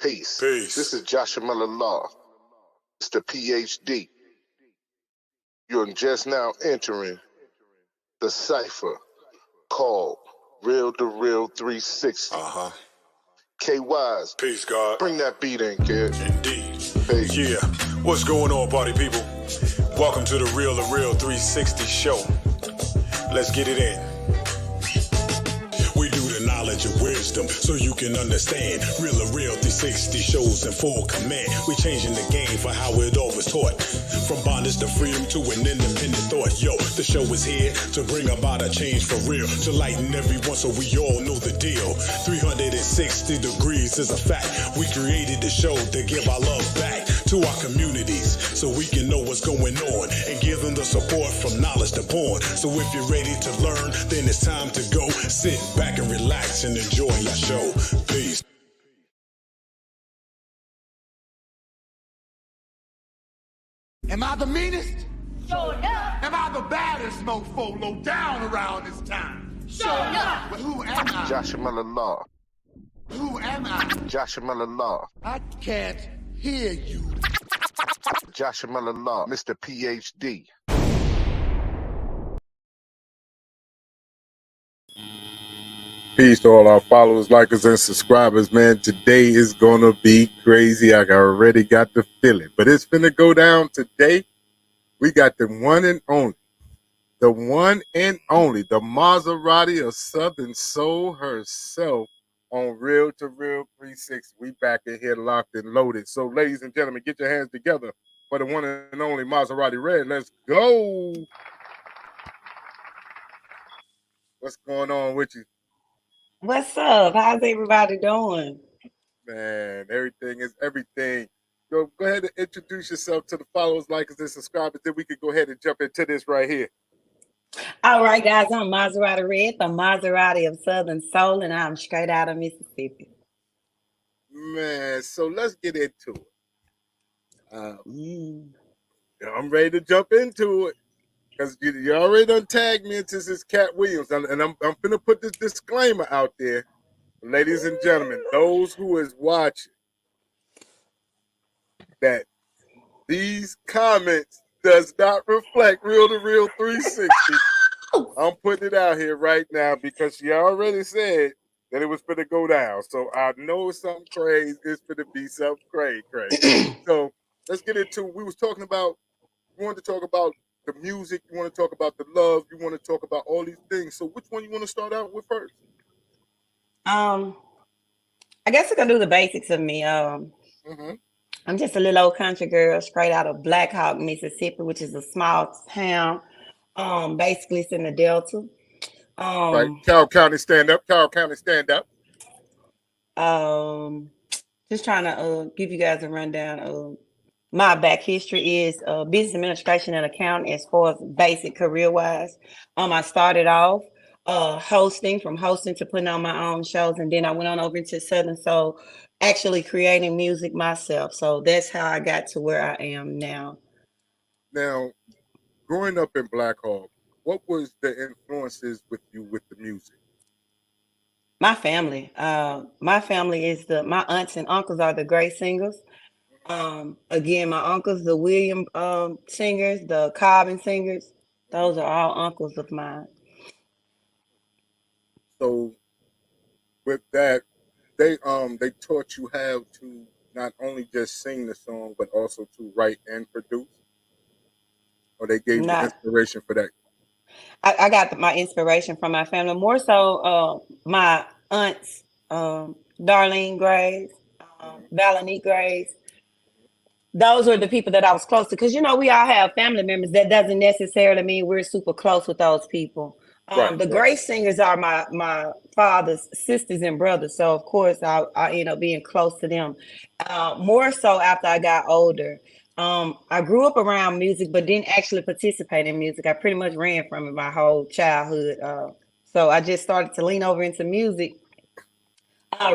Peace. Peace. This is Joshua Miller Law, Mr. PhD. You're just now entering the cipher called Real2reel360. K-Wise. Peace, God. Bring that beat in, kid. Indeed. Peace. Yeah. What's going on, party people? Welcome to the Real2reel360 show. Let's get it in. We do the knowledge of wisdom so you can understand. Real2reel360 shows in full command. We changing the game for how it all was taught. From bondage to freedom to an independent thought. Yo, the show is here to bring about a change for real. To lighten everyone so we all know the deal. 360 degrees is a fact. We created the show to give our love back to our communities so we can know what's going on and give them the support from knowledge to porn. So if you're ready to learn, then it's time to go. Sit back and relax and enjoy your show. Peace. Am I the meanest? Sure enough. Am I the baddest mofo low down around this time? Sure enough. But who am I? Joshua Miller Law. Who am I? Joshua Miller Law. I can't hear you. Joshua Miller Law, Mr. PhD. Peace to all our followers, likers, and subscribers, man. Today is gonna be crazy. I already got the feeling, but it's finna go down today. We got the one and only, the Mazzerati of Southern Soul herself on Real2reel360. We back in here locked and loaded. So, ladies and gentlemen, get your hands together for the one and only Mazzerati Red. Let's go. What's going on with you? What's up? How's everybody doing? Man, everything is everything. Go ahead and introduce yourself to the followers, likers, and subscribers. Then we can go ahead and jump into this right here. All right, guys, I'm Mazzerati Red, the Mazzerati of Southern Soul, and I'm straight out of Mississippi. Man, so let's get into it. I'm ready to jump into it because you already done tagged me into this Cat Williams, and I'm finna put this disclaimer out there. Ladies and gentlemen, those who is watching, that these comments does not reflect Real2reel360. I'm putting it out here right now because she already said that it was going to go down. So I know it's something crazy. It's going to be something crazy. So let's get into it. We was talking about, you wanted to talk about the music. You want to talk about the love. You want to talk about all these things. So which one you want to start out with first? I guess I can do the basics of me. I'm just a little old country girl straight out of Black Hawk, Mississippi, which is a small town. Basically it's in the Delta. Right. Carroll County, stand up. Carroll County, stand up. Just trying to give you guys a rundown. My back history is business administration and accounting as far as basic career-wise. I started off hosting to putting on my own shows, and then I went on over into Southern Soul, actually creating music myself. So that's how I got to where I am now. Now, growing up in Black Hawk, what was the influences with you with the music? My family. My family is my aunts and uncles are the great singers. Again, my uncles, the William singers, the Cobbin singers, those are all uncles of mine. So with that, they taught you how to not only just sing the song but also to write and produce, or they gave you inspiration for that. I got my inspiration from my family, more so my aunts, Darlene Graves, Valanique Graves. Those are the people that I was close to, because we all have family members. That doesn't necessarily mean we're super close with those people. The great singers are my father's sisters and brothers, so of course I end up being close to them. More so after I got older. I grew up around music, but didn't actually participate in music. I pretty much ran from it my whole childhood. So I just started to lean over into music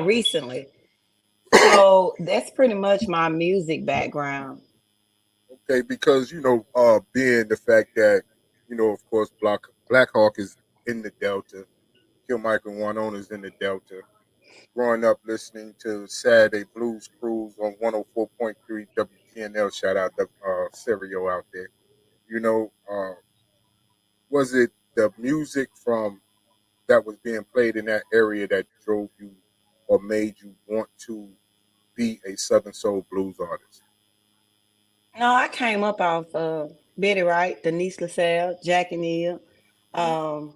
recently. So that's pretty much my music background. Okay, because being the fact that of course Black Hawk is in the Delta, Kill Michael One is in the Delta. growing up listening to Saturday Blues Cruise on 104.3 WTNL. Shout out the stereo out there. You know, was it the music from that was being played in that area that drove you or made you want to be a Southern Soul blues artist? No, I came up off Betty Wright, Denise LaSalle, Jackie Neal, Mhm. um,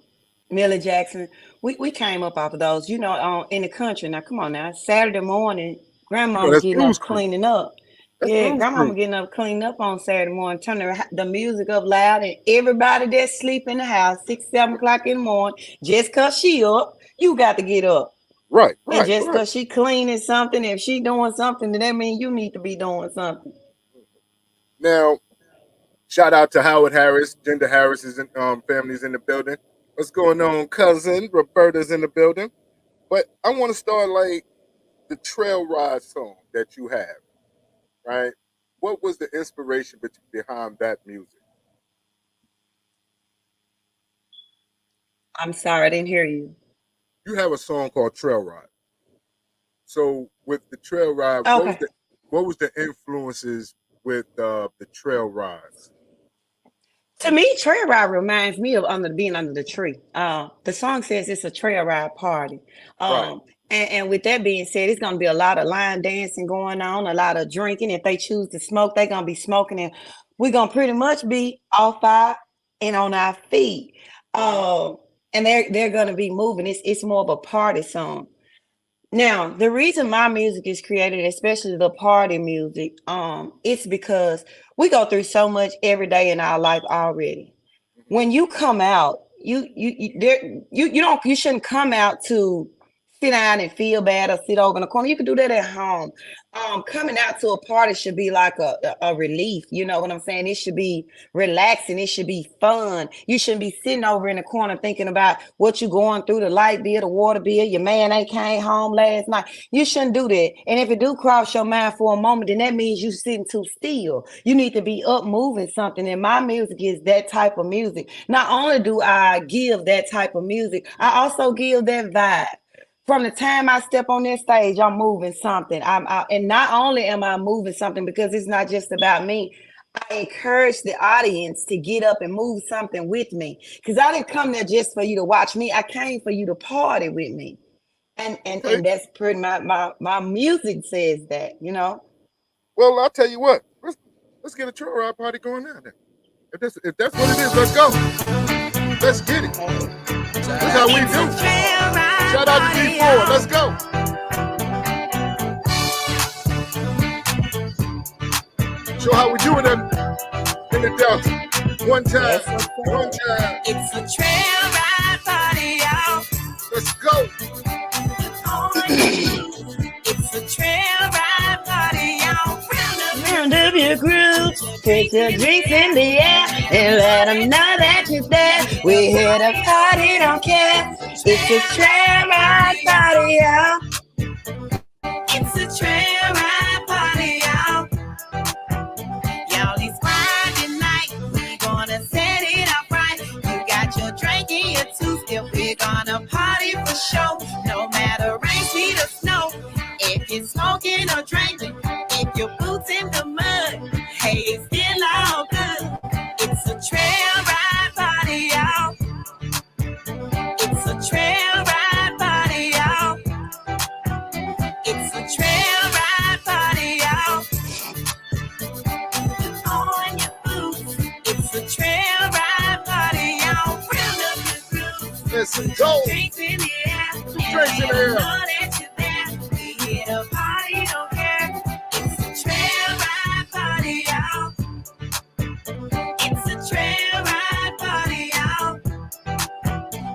Millie Jackson. We came up off of those, in the country. Now, come on now. Saturday morning, You know, grandmama that's getting Blues up Crew. cleaning up. That's Yeah, Blues grandmama Crew. getting up cleaning up on Saturday morning, turning the music up loud, and everybody that's sleep in the house, 6, 7 o'clock in the morning, just cause she up, you got to get up. Right, And right, just right. cause she cleaning something, if she doing something, then that means you need to be doing something. Now, shout out to Howard Harris, Gender Harris is in families in the building. What's going on, cousin? Roberta's in the building. But I want to start like the trail ride song that you have, right? What was the inspiration behind that music? I'm sorry, I didn't hear you. You have a song called Trail Ride. So with the trail ride, Okay. what was the influences with the trail rides? To me, trail ride reminds me of being under the tree. The song says it's a trail ride party. Right. And with that being said, it's gonna be a lot of line dancing going on, a lot of drinking. If they choose to smoke, they're gonna be smoking, and we're gonna pretty much be off our and on our feet. Um, and they're gonna be moving. It's more of a party song. Now, the reason my music is created, especially the party music, it's because we go through so much every day in our life already. Hmm. When you come out, you shouldn't come out to sit down and feel bad or sit over in the corner. You can do that at home. Coming out to a party should be like a relief. You know what I'm saying? It should be relaxing. It should be fun. You shouldn't be sitting over in the corner thinking about what you're going through, the light bill, the water bill, your man ain't came home last night. You shouldn't do that. And if it do cross your mind for a moment, then that means you sitting too still. You need to be up moving something. And my music is that type of music. Not only do I give that type of music, I also give that vibe. From the time I step on this stage, I'm moving something. And not only am I moving something because it's not just about me. I encourage the audience to get up and move something with me because I didn't come there just for you to watch me. I came for you to party with me, and and Okay. and that's pretty my music says that. Well, I'll tell you what. Let's get a trail ride party going now. Then, if that's what it is, let's go. Let's get it. That's how we do. Shout out to D4. Let's go. Show how we do it in the Delta. One time. That's what's One up. time. It's a trail ride party, y'all. Let's go. It's a trail ride party, y'all. Round up your crew, put your drinks in the air, and let them know that you're there. We here to party, don't care. It's a trail ride party, y'all. It's a trail ride party, y'all. Y'all, it's Friday night. We gonna set it up right. You got your drink and your two-step. We're gonna party for sure. No matter rain, sleet, or snow. If you're smoking or drinking, if your boots in the mud, hey, it's still all good. It's a trail ride party, y'all. It's a trail ride party, y'all. It's a trail ride party, y'all. Put on your boots. It's a trail ride party, y'all. Round up the crew. Let's go. Drinks in the air. Drinks in the air. Know that you're there. We here to party, don't care. It's a trail ride party, y'all. It's a trail ride party, y'all.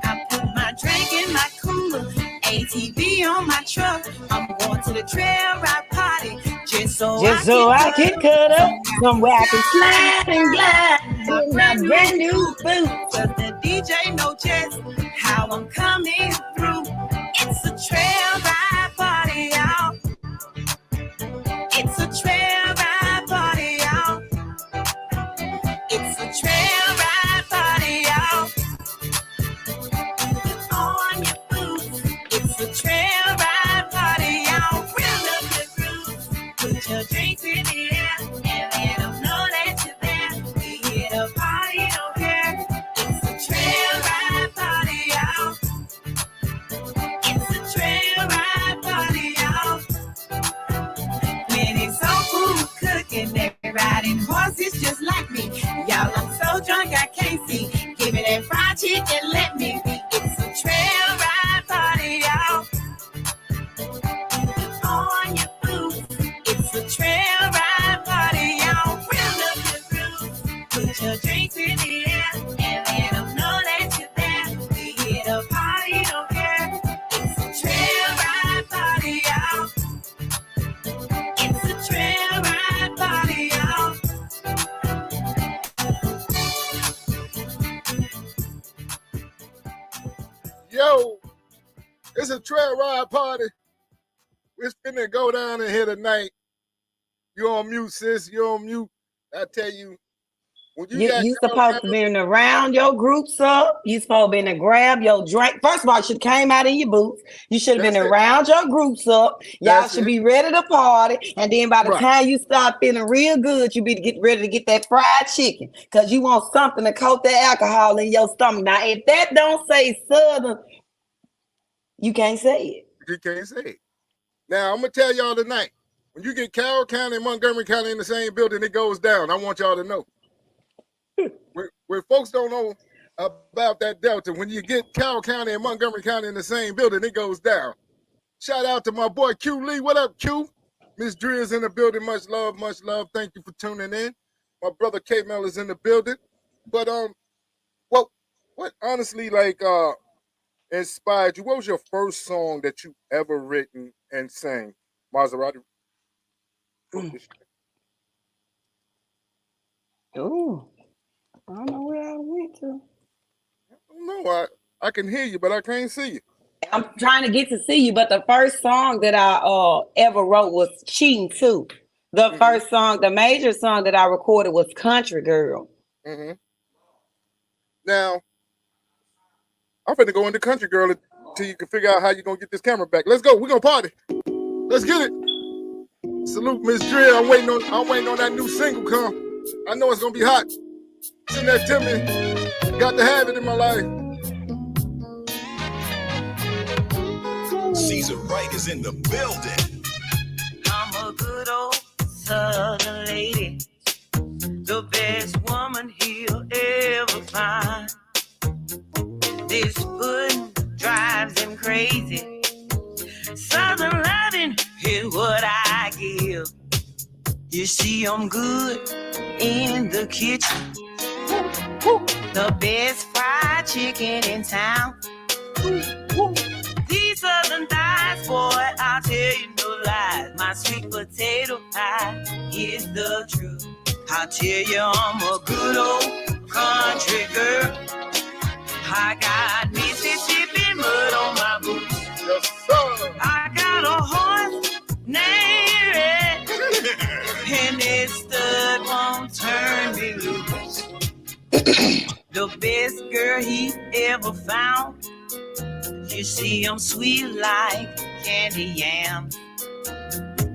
I put my drink in my cooler, ATV on my truck. I'm going to the trail ride party just so I can cut up somewhere I can slide and glide in my brand new boots. Cause the DJ know just how I'm coming through. It's a trail ride party, y'all. It's a trail ride party, y'all. It's a trail ride party, y'all. Put on your boots. It's a trail ride y'all. It's a trail ride party, y'all. Yo, it's a trail ride party. It's finna go down in here tonight. You're on mute, sis. You're on mute. I tell you, when You supposed to be in around your groups up. You supposed to be in to grab your drink. First of all, you should have came out in your boots. You should have been around your groups up. Y'all should be ready to party. And then by the time you start feeling real good, you be to get ready to get that fried chicken. Because you want something to coat that alcohol in your stomach. Now, if that don't say Southern, you can't say it. You can't say it. Now, I'm going to tell y'all tonight. When you get Carroll County and Montgomery County in the same building, it goes down. I want y'all to know. Where folks don't know about that Delta, when you get Carroll County and Montgomery County in the same building, it goes down. Shout out to my boy Q Lee. What up, Q? Miss Drill's in the building. Much love, much love. Thank you for tuning in. My brother K Mel is in the building. But what honestly inspired you? What was your first song that you ever written and sang? Mazzerati. Ooh. I don't know where I went to. I don't know. I can hear you, but I can't see you. I'm trying to get to see you, but the first song that I ever wrote was Cheating Too. The first song, the major song that I recorded was Country Girl. Mm-hmm. Now, I'm finna go into Country Girl until you can figure out how you're gonna get this camera back. Let's go. We're gonna party. Let's get it. Salute Miss Drill. I'm waiting on that new single come. I know it's gonna be hot. Send that to me. Got to have it in my life. Caesar Wright is in the building. I'm a good old Southern lady, the best woman he'll ever find. This pudding drives him crazy. Southern loving is what I give. You see, I'm good in the kitchen. The best fried chicken in town. These Southern thighs, boy, I'll tell you no lies. My sweet potato pie is the truth. I'll tell you I'm a good old country girl. I got Mississippi mud on my boots. Yes, sir. I got a horse named Red, and this stud won't turn me loose. The best girl he ever found. You see, I'm sweet like candy yams.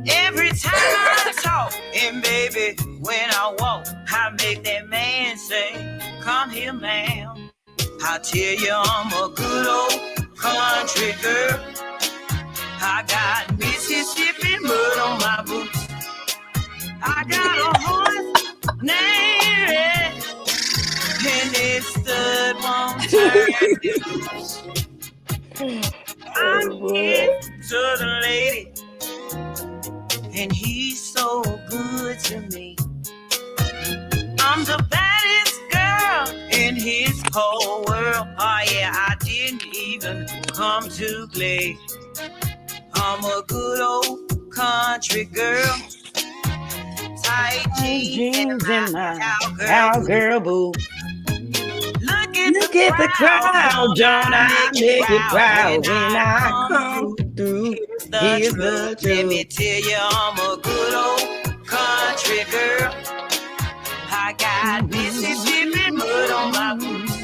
Every time I talk, and baby, when I walk, I make that man say, come here, ma'am. I tell you I'm a good old country girl. I got Mississippi mud on my boots. I got a horse named Red, and this stud won't turn me loose. I'm his Southern lady, and he's so good to me. I'm the baddest girl in his whole world. Oh yeah, I didn't even come to play. I'm a good old country girl. Tight jeans and my cowgirl boots. Look at the crowd, John. I make it proud when I come through. Here's the truth. Let me tell you, I'm a good old country girl. I got Mississippi mud on my boots.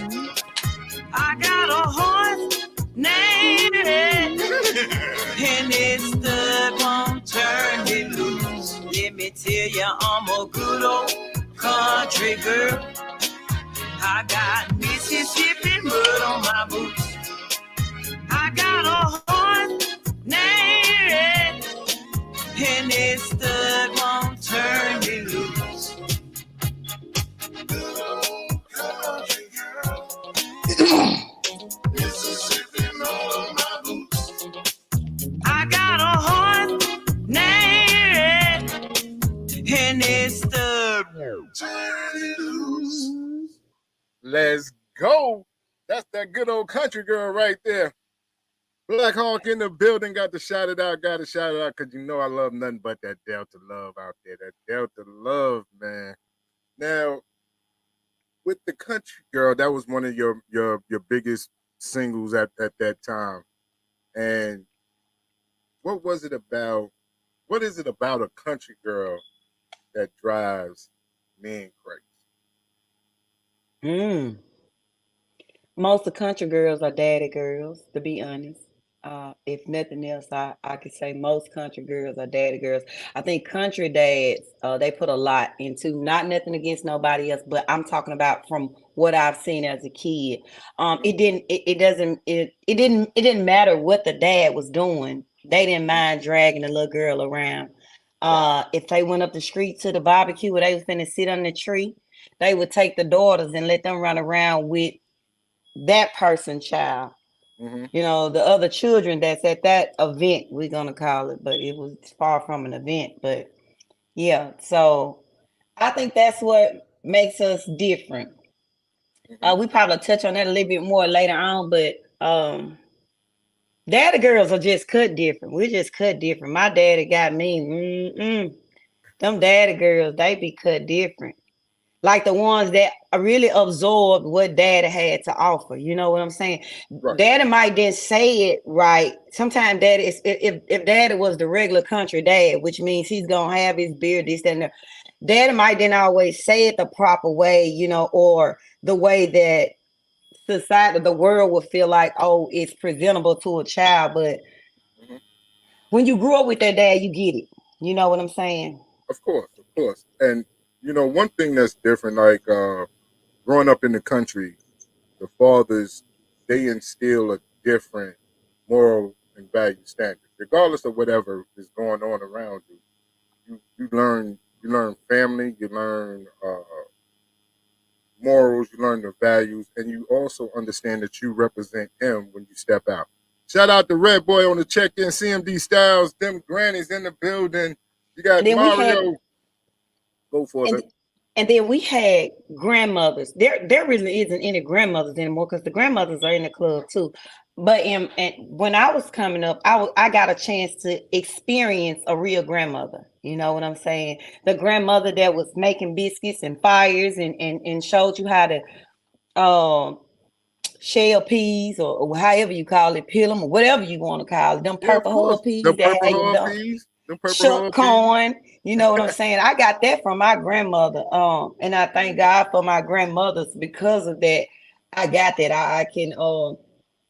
I got a horse named Red, and this stud won't turn me loose. Let me tell you, I'm a good old country girl. I got Mississippi mud on my boots. I got a horse named Red, and this stud won't turn me loose. Good old country girl. Mississippi mud on my boots. I got a horse named Red, and this stud won't turn me loose. Let's go. That's that good old country girl right there. Black Hawk in the building, got to shout it out, because you know I love nothing but that Delta love out there. That Delta love, man. Now, with the country girl, that was one of your biggest singles at that time. And what was it about? What is it about a country girl that drives men crazy? Mm. Most of the country girls are daddy girls, to be honest. If nothing else, I could say most country girls are daddy girls. I think country dads, they put a lot into, not nothing against nobody else, but I'm talking about from what I've seen as a kid. It didn't matter what the dad was doing. They didn't mind dragging the little girl around. If they went up the street to the barbecue where they was finna sit on the tree, they would take the daughters and let them run around with that person's child. Mm-hmm. The other children that's at that event, we're gonna call it, but it was far from an event. But yeah, so I think that's what makes us different. Mm-hmm. We probably touch on that a little bit more later on, but daddy girls are just cut different. We're just cut different. My daddy got me. Them daddy girls, they be cut different. Like the ones that really absorbed what daddy had to offer. You know what I'm saying? Right. Daddy might didn't say it right. Sometimes daddy is if daddy was the regular country dad, which means he's gonna have his beard, this, that, and that. Daddy might didn't always say it the proper way, or the way that society, the world would feel like, oh, it's presentable to a child. But Mm-hmm. when you grew up with that dad, you get it. You know what I'm saying? Of course, of course. And one thing that's different, like growing up in the country, the fathers, they instill a different moral and value standard, regardless of whatever is going on around you. You learn family, you learn morals, you learn the values, and you also understand that you represent him when you step out. Shout out to Red Boy on the check-in, CMD Styles, them grannies in the building. You got And then we had Mario. Go for and it. and then we had grandmothers. There really isn't any grandmothers anymore because the grandmothers are in the club too. But and when I was coming up, I got a chance to experience a real grandmother. You know what I'm saying? The grandmother that was making biscuits and fires and showed you how to shell peas or however you call it, peel them or whatever you want to call it. Them Yeah, of purple course. hull The peas that purple had you hull done peas. The purple shook hull peas. corn. You know what I'm saying? I got that from my grandmother. And I thank God for my grandmothers because of that. I got that. I can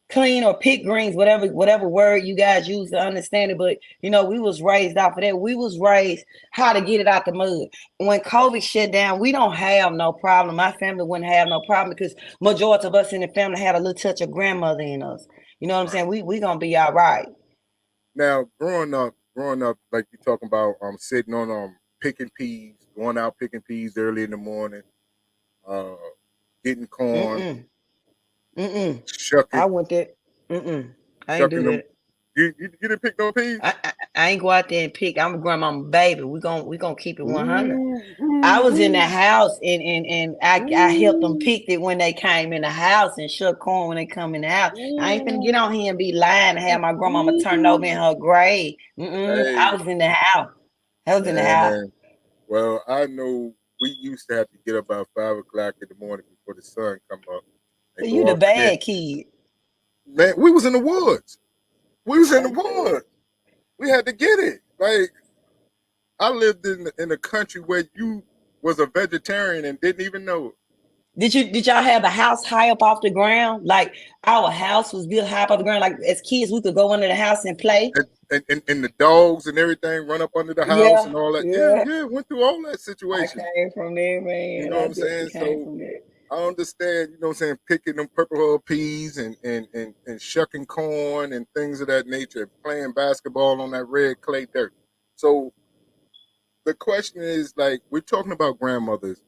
clean or pick greens, whatever word you guys use to understand it. But we was raised off of that. We was raised how to get it out the mud. When COVID shut down, we don't have no problem. My family wouldn't have no problem because majority of us in the family had a little touch of grandmother in us. You know what I'm saying? We gonna be all right. Now, growing up, like you talking about, sitting on picking peas, going out picking peas early in the morning, uh, getting corn, Mm-mm. Mm-mm. shucking, I went there. Mm-mm. I ain't do shucking them. that. You didn't pick no peas. I ain't go out there and pick. I'm a grandmama baby. We gonna keep it 100. Ooh, I ooh, was in the ooh, house and I helped them ooh, pick it when they came in the house and shook corn when they come in the house. I ain't finna get ooh, on here and be lying and have my grandmama turned over in ooh. her grave. Hey, I was in the house. I was in the house. man. Well, I know we used to have to get up about 5 o'clock in the morning before the sun come up So and you go the out to get. bad kid. Man, we was in the woods. We was in the Okay. woods. We had to get it. Like I lived in a country where you was a vegetarian and didn't even know it. Did y'all have a house high up off the ground? Like our house was built high up off the ground. Like as kids, we could go under the house and play. And the dogs and everything run up under the house Yeah, and all that. Yeah, yeah. yeah, went through all that I situation. came from there, You man. know what I I'm definitely saying? came So from there. I understand, what I'm saying, picking them purple hull peas and shucking corn and things of that nature, and playing basketball on that red clay dirt. So the question is, like, we're talking about grandmothers.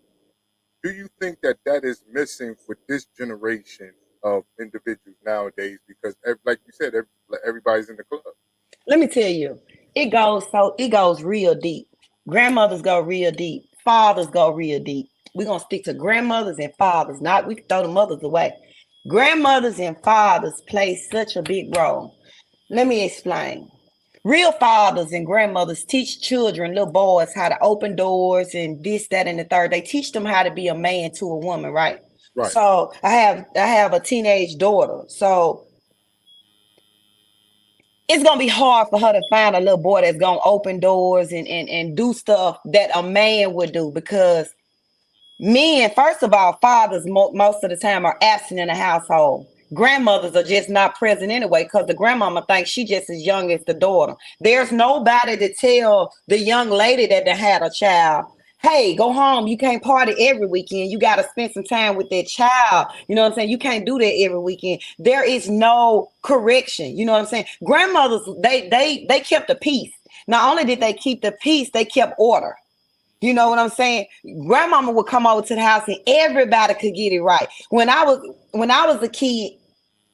Do you think that that is missing with this generation of individuals nowadays? Because, like you said, everybody's in the club. Let me tell you, it goes real deep. Grandmothers go real deep. Fathers go real deep. We're gonna stick to grandmothers and fathers. Not we can throw the mothers away. Grandmothers and fathers play such a big role. Let me explain. Real fathers and grandmothers teach children, little boys, how to open doors and this, that, and the third. They teach them how to be a man to a woman, right? Right. So I have a teenage daughter. So it's gonna be hard for her to find a little boy that's gonna open doors and do stuff that a man would do, because men, first of all, fathers most of the time are absent in the household. Grandmothers are just not present anyway, because the grandmama thinks she just as young as the daughter. There's nobody to tell the young lady that they had a child, hey, go home. You can't party every weekend. You got to spend some time with that child. You know what I'm saying? You can't do that every weekend. There is no correction. You know what I'm saying? Grandmothers, they kept the peace. Not only did they keep the peace, they kept order. You know what I'm saying? Grandmama would come over to the house and everybody could get it right. When I was a kid,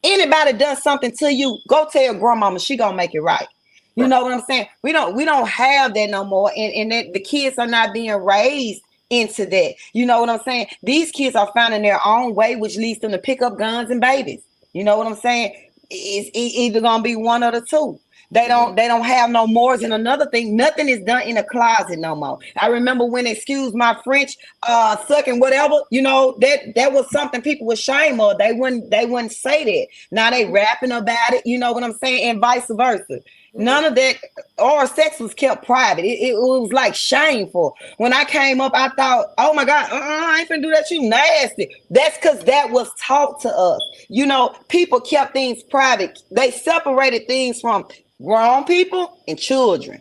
anybody does something to you, go tell grandmama, she gonna make it right. You know what I'm saying? We don't have that no more, and that the kids are not being raised into that. You know what I'm saying? These kids are finding their own way, which leads them to pick up guns and babies. You know what I'm saying? It's either gonna be one or the two. They don't have no mores. And another thing, nothing is done in a closet no more. I remember when, excuse my French, sucking whatever, you know, that was something people would shame of. They wouldn't say that. Now they rapping about it, you know what I'm saying, and vice versa. None of that, or sex was kept private. It was like shameful. When I came up, I thought, oh my God, I ain't finna do that. You nasty. That's because that was taught to us. You know, people kept things private. They separated things from grown people and children.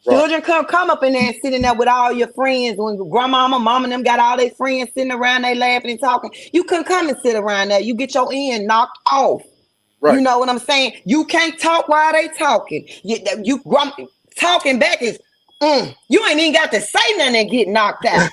Right. Children come up in there and sitting there with all your friends. When grandmama, mama, and them got all their friends sitting around, they laughing and talking. You couldn't come and sit around there. You get your end knocked off. Right. You know what I'm saying? You can't talk while they talking. You talking back is, you ain't even got to say nothing and get knocked out.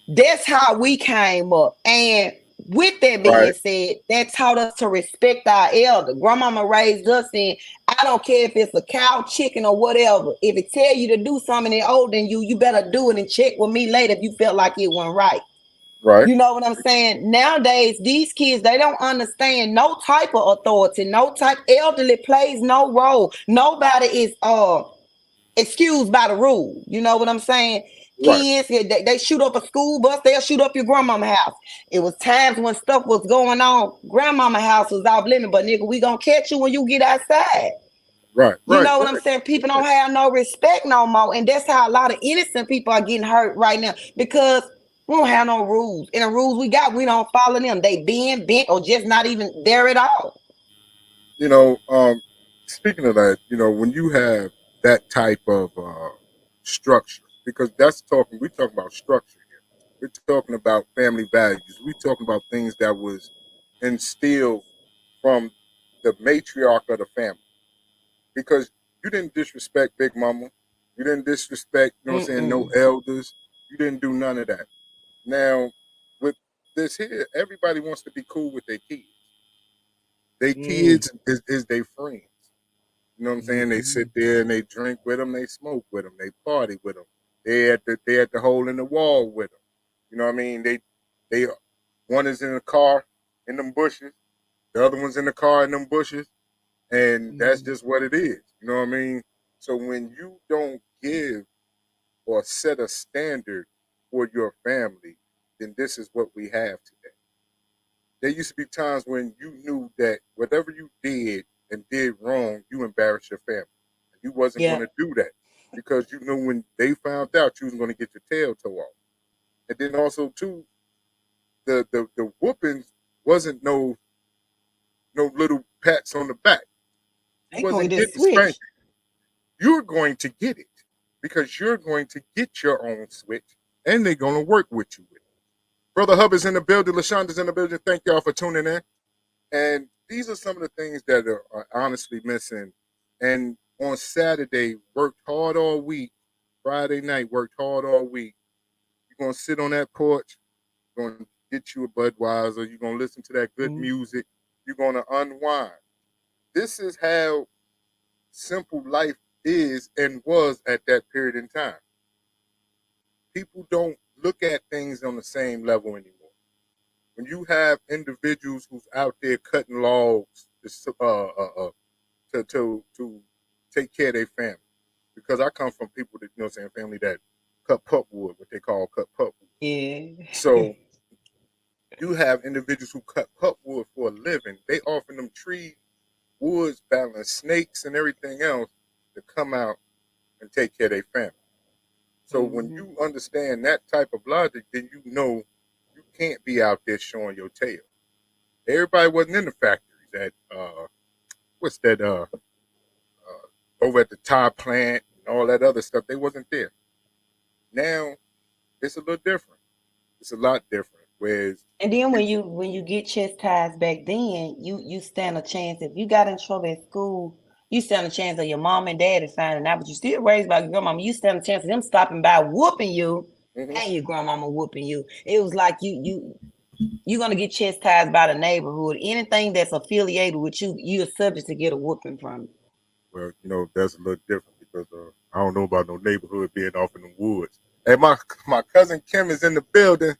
That's how we came up. And with that being said, that taught us to respect our elder. Grandmama raised us in, I don't care if it's a cow, chicken, or whatever. If it tell you to do something and older than you, you better do it and check with me later if you felt like it wasn't right. Right. You know what I'm saying? Nowadays, these kids, they don't understand no type of authority, no type. Elderly plays no role. Nobody is excused by the rule. You know what I'm saying? Right. Kids, they shoot up a school bus, they'll shoot up your grandmama house. It was times when stuff was going on, grandmama house was off limit, but nigga, we gonna catch you when you get outside. Right. You know what I'm saying? People don't have no respect no more. And that's how a lot of innocent people are getting hurt right now, because we don't have no rules. And the rules we got, we don't follow them. They being bent or just not even there at all. You know, speaking of that, you know, when you have that type of structure, because we're talking about structure here. We're talking about family values. We're talking about things that was instilled from the matriarch of the family. Because you didn't disrespect Big Mama. You didn't disrespect, you know what I'm saying, no elders. You didn't do none of that. Now, with this here, everybody wants to be cool with their kids. Their kids is their friends. You know what I'm saying? They sit there and they drink with them, they smoke with them, they party with them. They at the hole in the wall with them. You know what I mean? They one is in the car in them bushes, the other one's in the car in them bushes, and that's just what it is. You know what I mean? So when you don't give or set a standard for your family, then this is what we have today. There used to be times when you knew that whatever you did and did wrong, you embarrassed your family. You wasn't going to do that because you knew when they found out, you was going to get your tail tore off. And then also too, the whoopings wasn't no little pats on the back. You wasn't getting spanked. You're going to get it because you're going to get your own switch, and they're going to work with you with it. Brother Hub is in the building. LaShonda's in the building. Thank y'all for tuning in. And these are some of the things that are honestly missing. And on Saturday, worked hard all week. Friday night, worked hard all week. You're going to sit on that porch. You're going to get you a Budweiser. You're going to listen to that good music. You're going to unwind. This is how simple life is and was at that period in time. People don't look at things on the same level anymore. When you have individuals who's out there cutting logs to take care of their family. Because I come from people that, family that cut pulpwood, what they call cut pulpwood. Yeah. So you have individuals who cut pulpwood for a living. They often them trees, woods, balance snakes and everything else to come out and take care of their family. So when you understand that type of logic, then you know you can't be out there showing your tail. Everybody wasn't in the factories at what's that over at the tire plant and all that other stuff. They wasn't there. Now it's a little different. It's a lot different. Whereas And then when you get chastised back then, you stand a chance. If you got in trouble at school, you stand a chance of your mom and dad is finding out, but you still raised by your grandmama. You stand a chance of them stopping by whooping you and your grandmama whooping you. It was like you're gonna get chastised by the neighborhood. Anything that's affiliated with you, you're subject to get a whooping from it. well, that's a little different because I don't know about no neighborhood being off in the woods. Hey, my cousin Kim is in the building,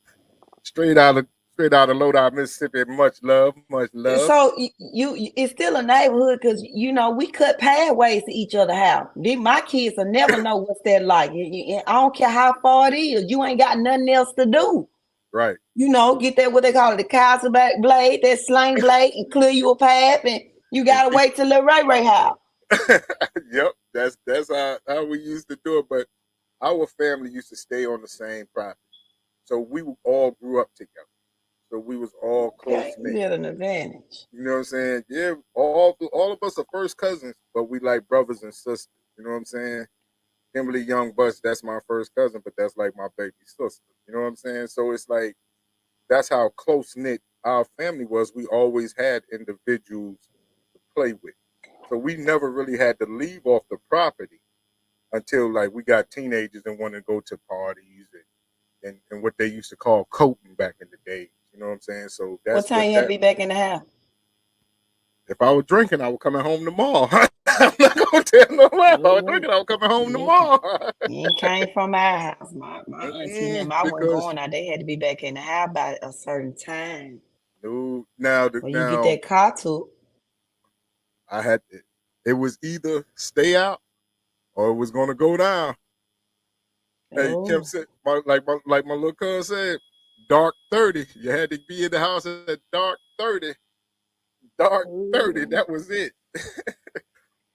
straight out of Lodi, Mississippi. Much love, much love. So you it's still a neighborhood because we cut pathways to each other's house. My kids will never know what's that like. I don't care how far it is. You ain't got nothing else to do. Right. Get that what they call it, the castle back blade, that sling blade, and clear you a path, and you gotta wait till the Ray house. Yep, that's how we used to do it. But our family used to stay on the same property, so we all grew up together. So we was all close knit. You had an advantage. You know what I'm saying? Yeah, all of us are first cousins, but we like brothers and sisters. You know what I'm saying? Kimberly Young Bush, that's my first cousin, but that's like my baby sister. You know what I'm saying? So it's like that's how close knit our family was. We always had individuals to play with. So we never really had to leave off the property until like we got teenagers and wanted to go to parties and what they used to call coating back in the day. You know what I'm saying? So that's what time you had to be back in the house? If I was drinking, I was coming home tomorrow. I'm not gonna tell no lie. If I was drinking, I was coming home tomorrow. You came from our house. My auntie and them, I wasn't going out. They had to be back in the house by a certain time. No, now you get that car too. I had it was either stay out or it was gonna go down. Hey, Kim said, like my little cousin said, dark 30. You had to be in the house at dark 30. Dark 30, that was it.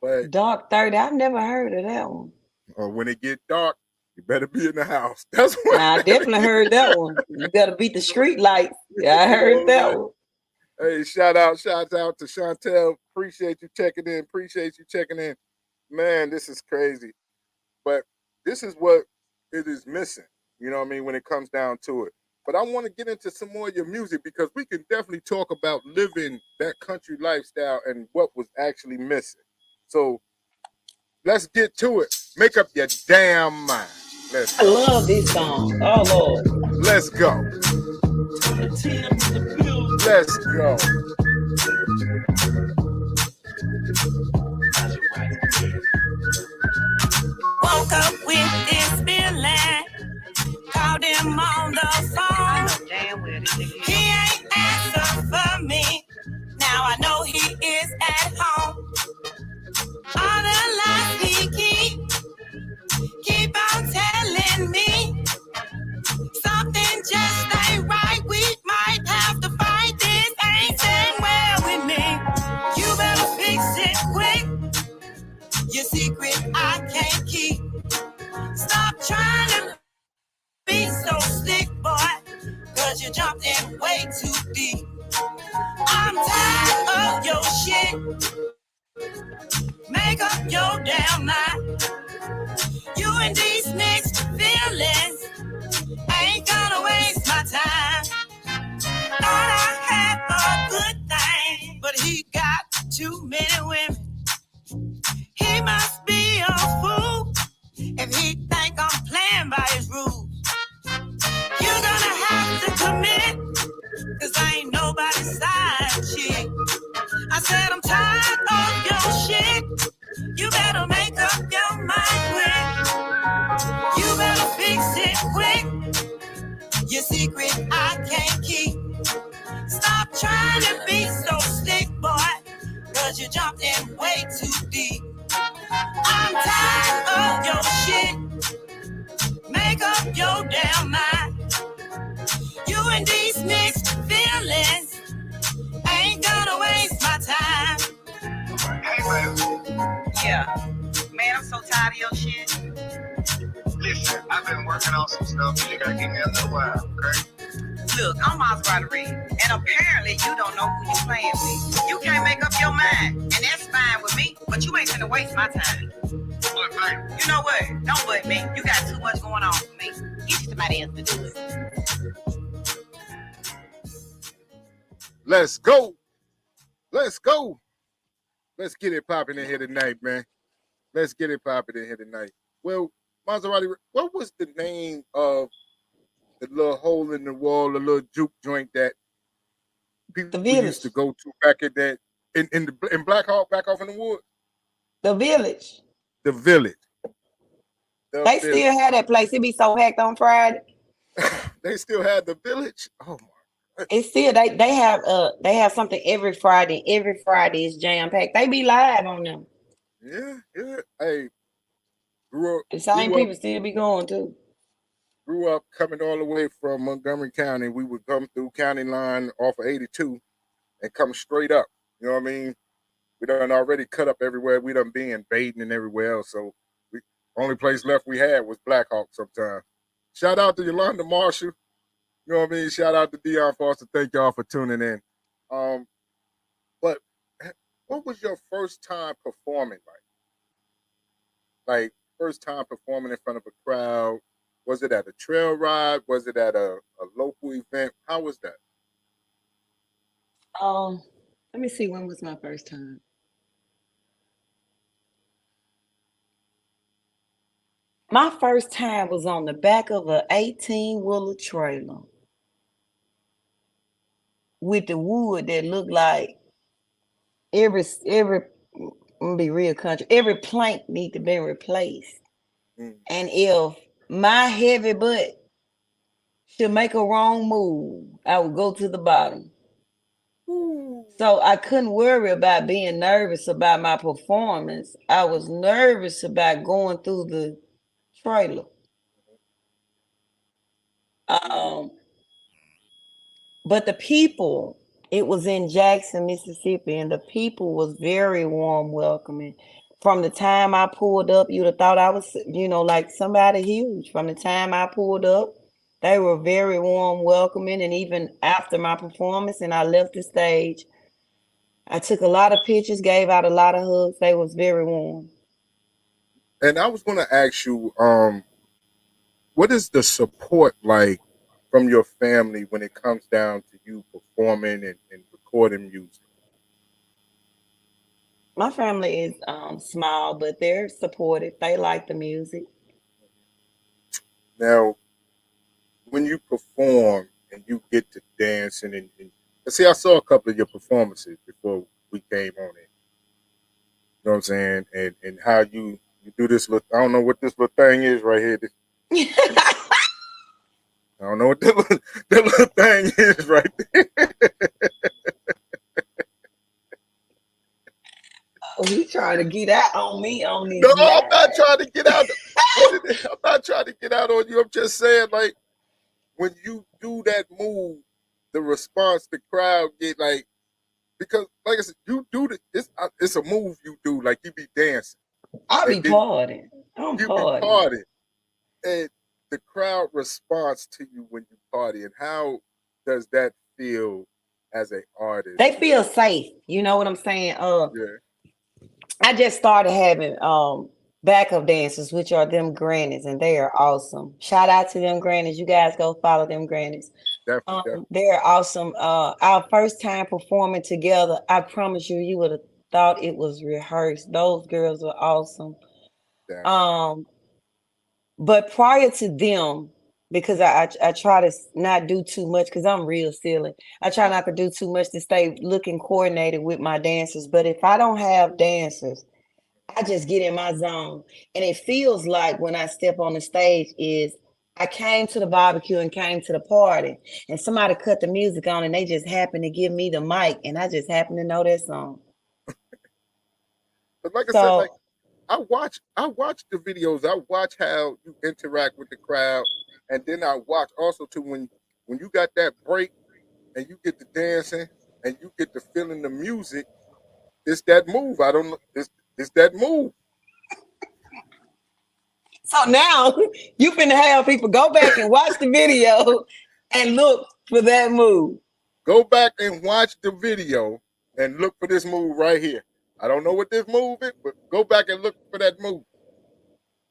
But dark 30, I've never heard of that one. Or when it get dark, you better be in the house. That's what I definitely heard that one. You gotta beat the street lights. Yeah, I heard that one. Hey, shout out to Chantel. Appreciate you checking in. Man, this is crazy. But this is what it is missing. You know what I mean, when it comes down to it. But I want to get into some more of your music because we can definitely talk about living that country lifestyle and what was actually missing. So let's get to it. Make up your damn mind. I love this song. Oh, Lord. Let's go. Let's go. Woke up with this feeling. Called him on the phone. He ain't answer for me. Now I know he is at home. All the lies he keep on telling me. Something just ain't right. We might have to fight. This ain't sitting well with me. You better fix it quick. Your secret I can't keep. Stop trying to be so slick, boy, cause you jumped in way too deep. I'm tired of your shit. Make up your damn mind. You and these mixed feelings ain't gonna waste my time. Thought I had a good thing, but he got too many women. He must be a fool if he think I'm playing by his rules. You're gonna have to commit, cause I ain't nobody's side chick. I said I'm tired of your shit. You better make up your mind quick. You better fix it quick. Your secret I can't keep. Stop trying to be so slick, boy, you jumped in way too deep. I'm tired of your shit. Make up your damn mind. You and these mixed feelings ain't gonna waste my time. Hey, man. Yeah, man, I'm so tired of your shit. Listen, I've been working on some stuff. You gotta give me a little while, okay? Look, I'm Mazzerati Red, and apparently you don't know who you're playing with. You can't make up your mind, and that's fine with me, but you ain't gonna waste my time. Look, man. You know what? Don't butt me. You got too much going on for me. Get you somebody else to do it. Let's go. Let's go. Let's get it popping in here tonight, man. Let's get it popping in here tonight. Well, Mazzerati, what was the name of the little hole in the wall, the little juke joint that people used to go to back in that in Black Hawk, back off in the woods? The Village. The Village. They still had that place. It be so packed on Friday. They still had the Village. Oh my! It's still they have something every Friday. Every Friday is jam packed. They be live on them. Yeah. Hey, grew up. The same people still be going too. Grew up coming all the way from Montgomery County. We would come through county line off of 82 and come straight up. You know what I mean? We done already cut up everywhere. We done been baiting and everywhere else. So only place left we had was Black Hawk sometimes. Shout out to Yolanda Marshall. You know what I mean? Shout out to Dion Foster. Thank y'all for tuning in. But what was your first time performing like? Like, first time performing in front of a crowd? Was it at a trail ride? Was it at a local event? How was that? Let me see. When was my first time? My first time was on the back of an 18-wheeler trailer with the wood that looked like every I'm gonna be real country. Every plank need to be replaced. And if my heavy butt should make a wrong move, I would go to the bottom. So I couldn't worry about being nervous about my performance. I was nervous about going through the trailer. But the people, it was in Jackson, Mississippi, and the people was very warm welcoming. From the time I pulled up, you'd have thought I was, like somebody huge. From the time I pulled up, they were very warm welcoming. And even after my performance and I left the stage, I took a lot of pictures, gave out a lot of hugs. They was very warm. And I was going to ask you, what is the support like from your family when it comes down to you performing and recording music? My family is small, but they're supportive. They like the music. Now, when you perform and you get to dancing and see, I saw a couple of your performances before we came on it. You know what I'm saying? And how you do this little, I don't know what this little thing is right here. I don't know what that little thing is right there. Oh, he trying to get out on me on this. No, I'm not trying to get out. I'm not trying to get out on you. I'm just saying, like, when you do that move, the response the crowd get, like, because, like I said, you do it's a move you do, like you be dancing. I be partying. I'm partying. And the crowd responds to you when you party, and how does that feel as an artist? They feel safe. You know what I'm saying? Yeah. I just started having backup dancers, which are them grannies, and they are awesome. Shout out to them grannies. You guys go follow them grannies. Definitely. They're awesome. Our first time performing together, I promise you would have thought it was rehearsed. Those girls were awesome. But prior to them, because I try to not do too much because I'm real silly. I try not to do too much to stay looking coordinated with my dancers. But if I don't have dancers, I just get in my zone. And it feels like when I step on the stage is I came to the barbecue and came to the party and somebody cut the music on and they just happened to give me the mic and I just happen to know that song. But like I said, like So I watch the videos. I watch how you interact with the crowd, and then I watch also too when you got that break and you get to dancing and you get to feeling the music. It's that move. I don't know. It's that move. now you finna have people go back and watch the video and look for that move. Go back and watch the video and look for this move right here. I don't know what this move is, but go back and look for that move.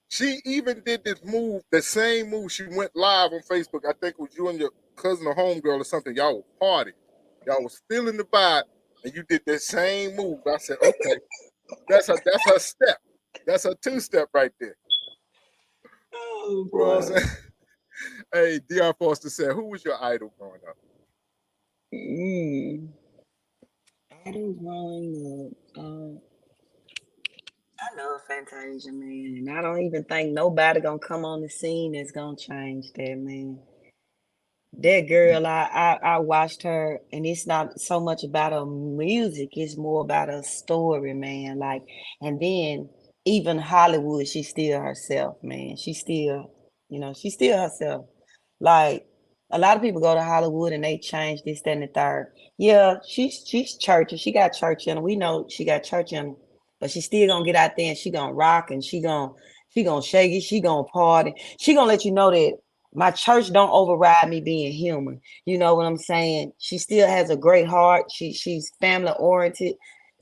She even did this move, the same move. She went live on Facebook. I think it was you and your cousin or homegirl or something. Y'all was partying. Y'all was feeling the vibe, and you did the same move. I said, okay, that's her step. That's her two-step right there. Oh You know what I'm boy. saying? Hey, Dr. Foster said, who was your idol growing up? Mm. Idol growing up. I love Fantasia, man. And I don't even think nobody gonna come on the scene that's gonna change that, man. That girl, I watched her, and it's not so much about her music, it's more about her story, man. Like, and then even Hollywood, she's still herself, man. She's still, she's still herself. Like, a lot of people go to Hollywood and they change this, that, and the third. Yeah, she's churchy. She got church in her. We know she got church in her, but she still gonna get out there and she gonna rock and she gonna shake it. She gonna party. She gonna let you know that my church don't override me being human. You know what I'm saying? She still has a great heart. She's family oriented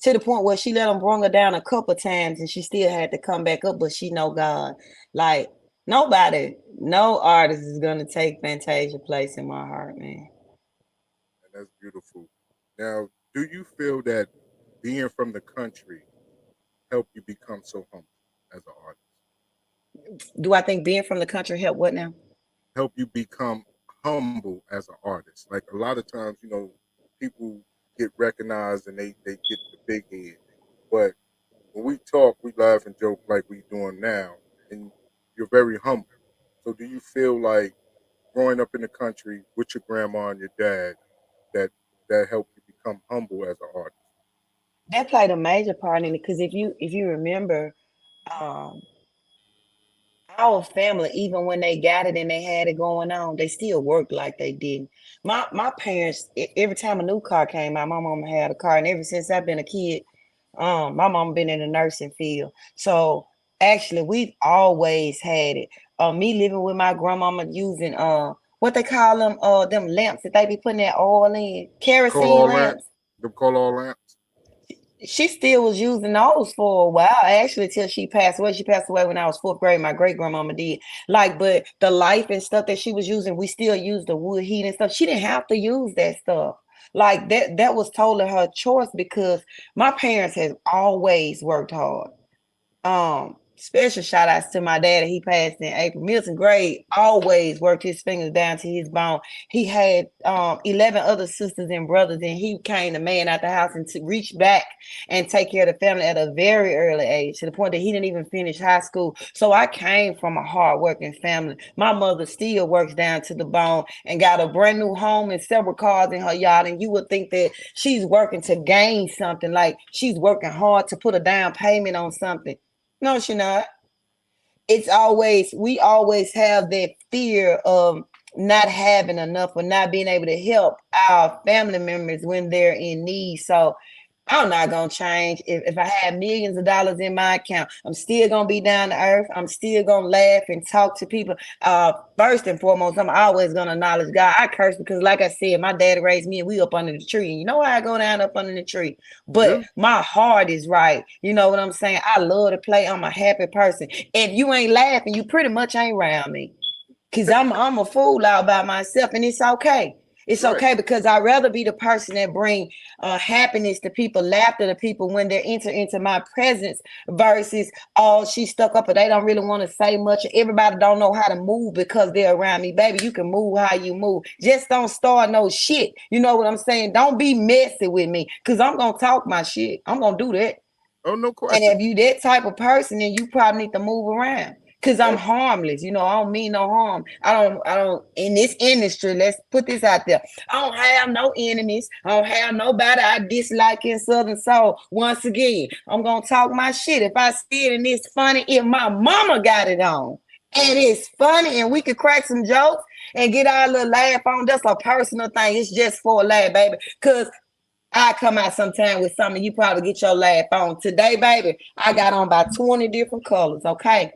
to the point where she let them bring her down a couple times and she still had to come back up, but she know God. Like nobody, no artist is gonna take Fantasia place in my heart, man. And that's beautiful. Now, do you feel that being from the country helped you become so humble as an artist? Do I think being from the country help what now? Help you become humble as an artist? Like a lot of times, people get recognized and they get the big head. But when we talk, we laugh and joke like we doing now, and you're very humble. So do you feel like growing up in the country with your grandma and your dad that that helped you become humble as an artist? That played a major part in it because if you remember, um, our family, even when they got it and they had it going on, they still worked like they didn't. My parents, every time a new car came out, my mama had a car, and ever since I've been a kid, my mama been in the nursing field. So actually, we've always had it. Me living with my grandmama using what they call them lamps that they be putting that oil in, Call kerosene all lamp. lamps. Them call all lamps. She still was using those for a while, actually, till she passed away. She passed away when I was fourth grade. My great grandmama did. Like, but the life and stuff that she was using, we still use the wood heat and stuff. She didn't have to use that stuff. Like that was totally her choice because my parents has always worked hard. Special shout outs to my dad. He passed in April. Milton Gray always worked his fingers down to his bone. He had 11 other sisters and brothers, and he came the man out the house and to reach back and take care of the family at a very early age, to the point that he didn't even finish high school. So I came from a hardworking family. My mother still works down to the bone and got a brand new home and several cars in her yard. And you would think that she's working to gain something, like she's working hard to put a down payment on something. No, she not. We always have that fear of not having enough or not being able to help our family members when they're in need. So I'm not gonna change. If I had millions of dollars in my account, I'm still gonna be down to earth. I'm still gonna laugh and talk to people. First and foremost, I'm always gonna acknowledge God. I curse because, like I said, my dad raised me and we up under the tree. And you know why I go down up under the tree? But Yeah. my heart is right. You know what I'm saying? I love to play. I'm a happy person. If you ain't laughing, you pretty much ain't around me. Cause I'm a fool out by myself, and it's okay. It's Right. okay because I'd rather be the person that bring happiness to people, laughter to people when they enter into my presence versus oh she's stuck up or they don't really want to say much. Everybody don't know how to move because they're around me. Baby, you can move how you move. Just don't start no shit. You know what I'm saying? Don't be messy with me because I'm gonna talk my shit. I'm gonna do that. Oh, no And question. if you that type of person, then you probably need to move around. Cause I'm harmless, I don't mean no harm. I don't in this industry, let's put this out there. I don't have no enemies. I don't have nobody I dislike in Southern Soul. Once again, I'm gonna talk my shit. If I see it and it's funny, if my mama got it on and it's funny and we could crack some jokes and get our little laugh on, that's a personal thing. It's just for a laugh, baby. Cause I come out sometime with something you probably get your laugh on. Today, baby, I got on about 20 different colors, okay?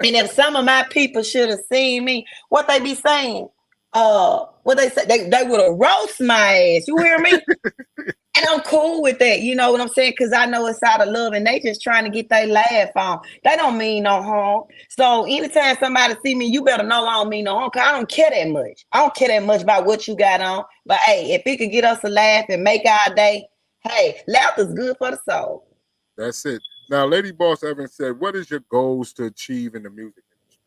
And if some of my people should have seen me, what they be saying? What they say? They would have roast my ass. You hear me? And I'm cool with that. You know what I'm saying? Because I know it's out of love and they just trying to get their laugh on. They don't mean no harm. So anytime somebody see me, you better know I don't mean no harm because I don't care that much. I don't care that much about what you got on. But hey, if it could get us a laugh and make our day, hey, laughter's good for the soul. That's it. Now, Lady Boss Evans said, what is your goals to achieve in the music industry?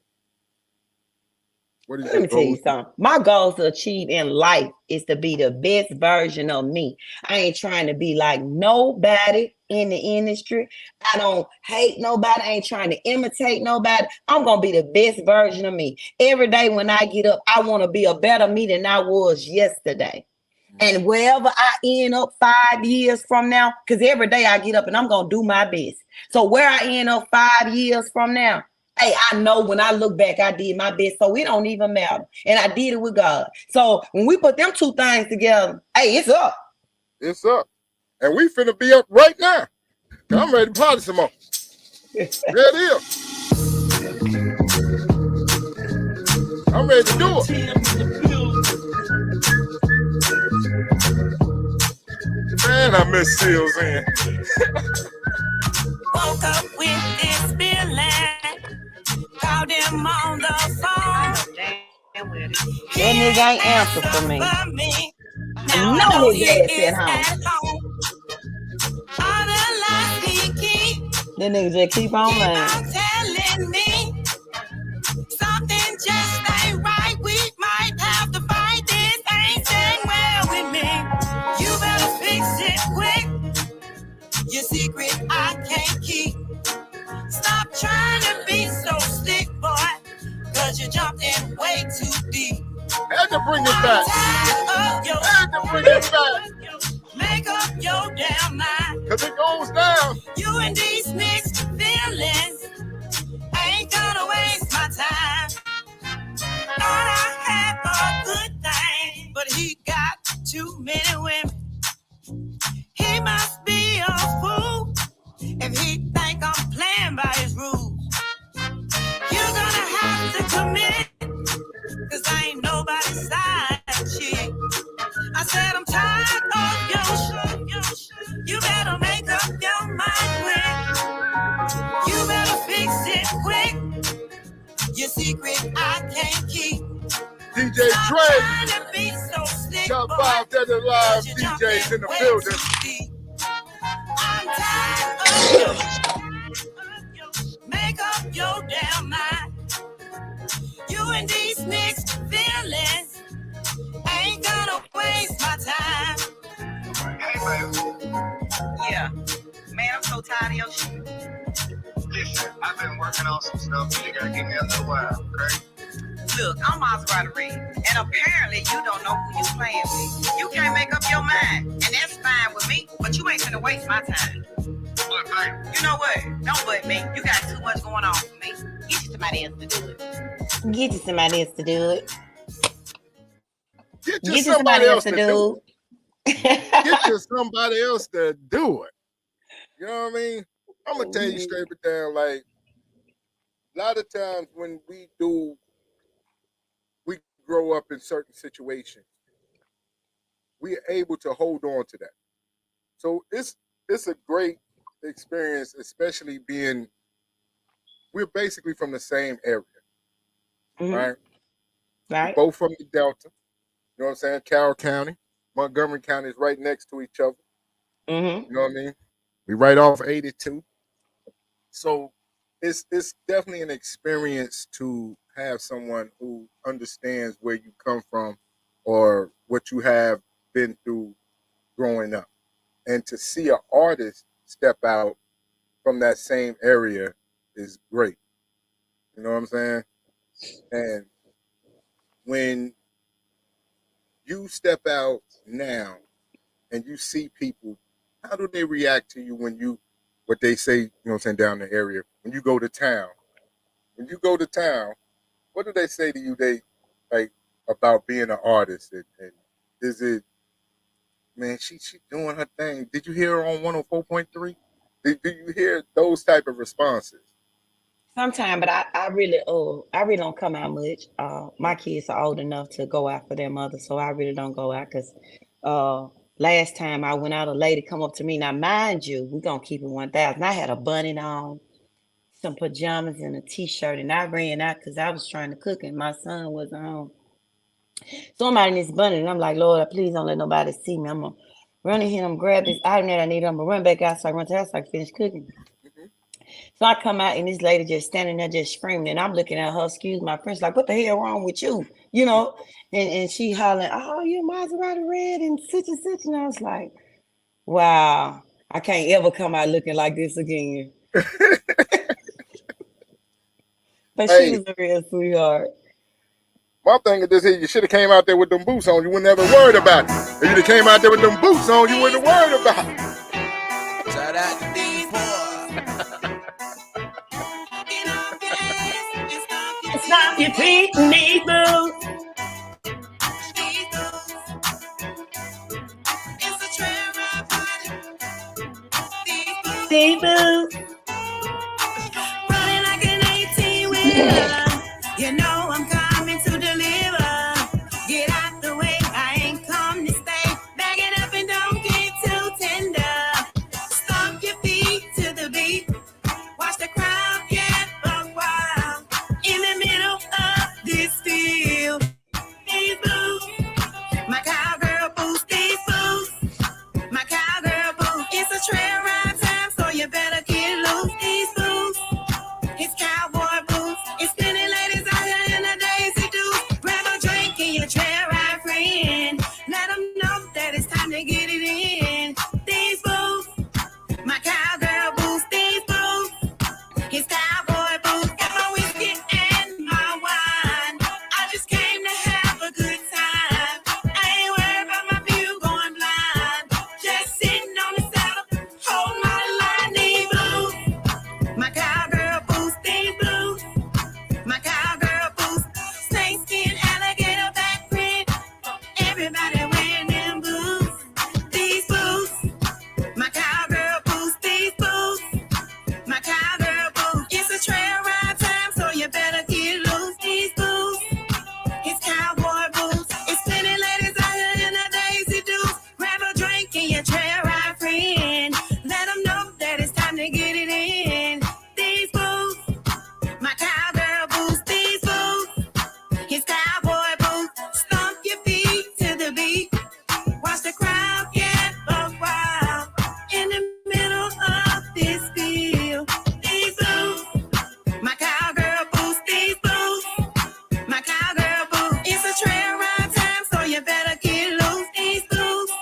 What is Let me tell you something. My goals to achieve in life is to be the best version of me. I ain't trying to be like nobody in the industry. I don't hate nobody. I ain't trying to imitate nobody. I'm going to be the best version of me. Every day when I get up, I want to be a better me than I was yesterday. And wherever I end up 5 years from now, because every day I get up and I'm going to do my best. So where I end up 5 years from now, hey, I know when I look back, I did my best. So it don't even matter. And I did it with God. So when we put them two things together, hey, it's up. It's up. And we finna be up right now. I'm ready to party some more. There it is. I'm ready to do it. Man, I miss Seals in. Woke up with this feeling. Called him on the phone. That nigga ain't answer for me. Now I know he his is ass at home. All the lies he keep. That nigga just keep on Keep lying. on telling me something just ain't right. We might have to fight. This ain't staying well with me. You better fix it quick. Your secret I can't keep. Stop trying to be so slick, boy, cause you jumped in way too deep. Had to bring it back. Had to bring it back. Make up your damn mind. Cause it goes down. You and these mixed feelings ain't gonna waste my time. Thought I had a good thing, but he got too many women. He must be a fool if he think I'm playing by his rules. You're gonna have to commit, cause I ain't nobody's side chick. I said I'm tired of your shit. You better make up your mind quick. You better fix it quick. Your secret I can't keep. DJ Dre. Top 5 Dead or Alive DJs in the building. I'm tired of you. Make up your damn mind. You and these mixed feelings ain't gonna waste my time. Hey, baby. Yeah, man, I'm so tired of your shit. Listen, I've been working on some stuff. You gotta give me a little while, okay? Look, I'm Mazzerati Red, and apparently you don't know who you playing with. You can't make up your mind, and that's fine with me, but you ain't gonna waste my time. Look, baby. You know what? Don't butt me. You got too much going on for me. Get you somebody else to do it. Get you somebody else to do it. Get you somebody else to do it. Get you somebody else to do it. You know what I mean? I'm gonna tell you straight but down, like a lot of times when we grow up in certain situations, we are able to hold on to that. So it's a great experience, especially being we're basically from the same area, right? Right. We're both from the Delta. You know what I'm saying? Carroll County, Montgomery County is right next to each other. You know what I mean? We right off 82. So it's definitely an experience to have someone who understands where you come from or what you have been through growing up. And to see an artist step out from that same area is great. You know what I'm saying? And when you step out now and you see people, how do they react to you when you, what they say, you know what I'm saying, down the area, when you go to town? When you go to town, what do they say to you? They like about being an artist, and is it, man? She doing her thing. Did you hear her on 104.3? Do you hear those type of responses? Sometimes, but I really don't come out much. My kids are old enough to go out for their mother, so I really don't go out because last time I went out, a lady come up to me. Now, mind you, we're gonna keep it 1,000. I had a bunny on, some pajamas, and a t-shirt, and I ran out because I was trying to cook, and my son wasn't home. So I'm out in this bunny, and I'm like, Lord, please don't let nobody see me. I'm gonna run in here, I'm gonna grab this item that I need. I'm gonna run back out so I run to the house so I can finish cooking. Mhm. So I come out and this lady just standing there just screaming, and I'm looking at her, excuse my French, like, what the hell wrong with you? You know? And she hollering, oh, you Mazzerati Red and such and such. And I was like, wow, I can't ever come out looking like this again. But she Hey, was a real sweetheart. my thing is this here, you should have came out there with them boots on. You wouldn't ever worried about it. If you'd have came out there with them boots on, you wouldn't have worried about it. Shout out to these Stop your feet, these boots. These boots. Running like an 18 wheeler. You know I'm coming to deliver. Get out the way, I ain't come to stay. Back it up and don't get too tender. Stomp your feet to the beat. Watch the crowd get buck wild. In the middle of this field. These boots, my cowgirl boots, these boots. My cowgirl boots. It's a trail ride time, so you better get loose. These boots. It's cowboy boots. It's spinning ladies out here in the Daisy Dukes. Grab a drink and your trail ride friend. Let them know that it's time to get it in. These boots, my cowgirl boots. These boots, it's cowboy boots. Got my whiskey and my wine. I just came to have a good time. I ain't worried about my view going blind. Just sitting on the saddle, hold my line. These boots, my cowgirl boots. These boots, my cowgirl boots. Snakeskin alligator back print. Everybody wearing them boots. These boots, my cowgirl boots. These boots, my cowgirl boots. It's a trail ride time, so you better get loose. These boots, it's cowboy boots. It's plenty ladies out here in the Daisy Dukes. Grab a drink and your trail ride friend. Let them know that it's time to get it in. These boots, my cowgirl boots. These boots, it's cowboy boots. Stomp your feet to the beat. Watch the crowd get buck wild. In the middle of this field. These boots, my cowgirl boots. These boots, my cowgirl boots. It's a trail ride time, so you better get loose. These boots,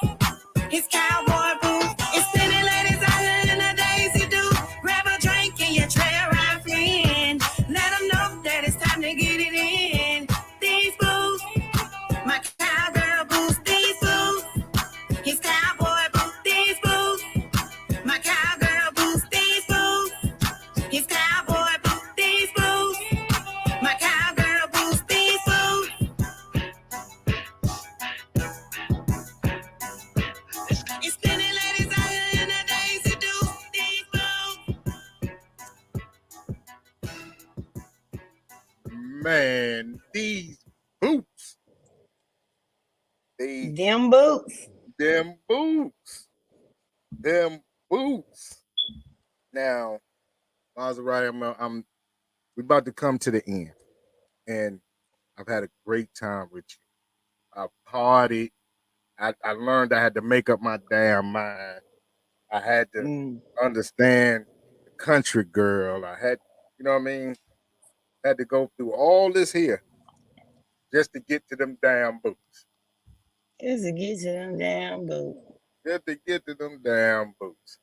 it's cowboy boots. It's plenty ladies out here in the Daisy Dukes. Grab a drink and your trail ride friend. Let them know that it's time to get it in. These boots, my cowgirl boots. These boots, it's cowboy boots. These boots, my cowgirl boots. These boots, it's cowboy boots. These boots, my cowgirl boots. These boots. It's plenty ladies out here in the Daisy Dukes. These boots. Man, these boots, they Them boots. them boots, them boots. Now, Maserati, I'm we about to come to the end, and I've had a great time with you. I partied. I learned I had to make up my damn mind. I had to Mm. understand the country girl. I had, you know what I mean? Had to go through all this here just to get to them damn boots. Just to get to them damn boots. Just to get to them damn boots.